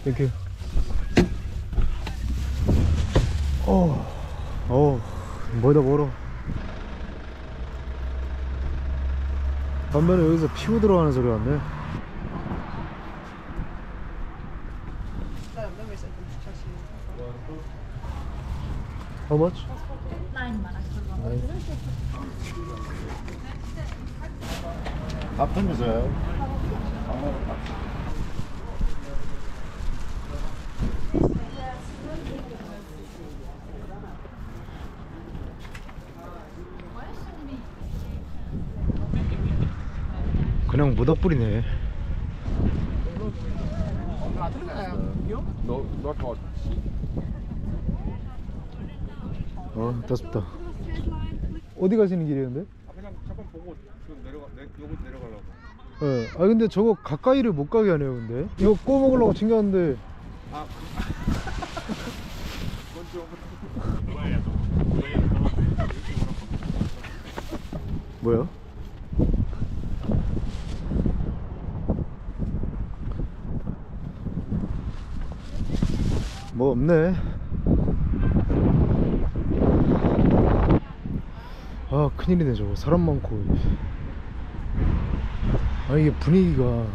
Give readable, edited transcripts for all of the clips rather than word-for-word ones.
땡큐. 멀다 멀어. 반면에 여기서 피고 들어가는 소리 왔네. How much? 9. 밥좀 주세요. 그냥 모닥불이네. 덥다. 어디 가시는 길이었는데? 그냥 잠깐 보고 요거 내려가려고. 예. 아 근데 저거 가까이를 못 가게 하네요. 근데 이거 구워 먹으려고 챙겼는데. 아. 뭐야? 뭐 없네. 아 큰일이네 저거. 사람 많고. 아 이게 분위기가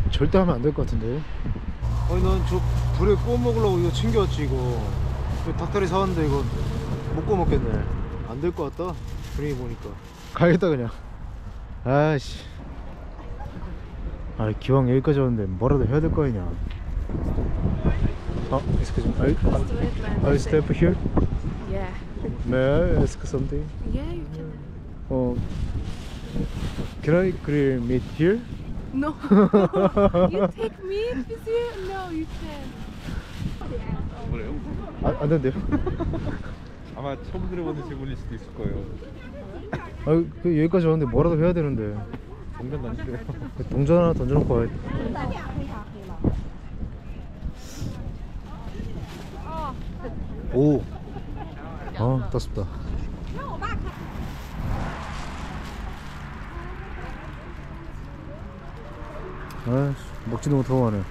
절대 하면 안 될 것 같은데. 아니 난 저 불에 구워 먹으려고 이거 챙겨왔지. 이거 닭다리 사왔는데 이거 못 구워 먹겠네. 안 될 것 같다 분위기 보니까. 가야겠다 그냥. 아씨. 아 기왕 여기까지 왔는데 뭐라도 해야 될 거 아니냐. Excuse me. Are you stay up here? Yeah. May I ask something? Yeah, you can. Can I grill meat here? No. You take meat with you? No, you can. 그래요? 안 된대요. 아마 처음 들어보는 질문일 수도 있을 거예요. 그 여기까지 왔는데 뭐라도 해야 되는데. 동전 던지세요. 동전 하나 던져놓고 와야 돼. 오. 떴습니다. 먹지도 못하고 가네.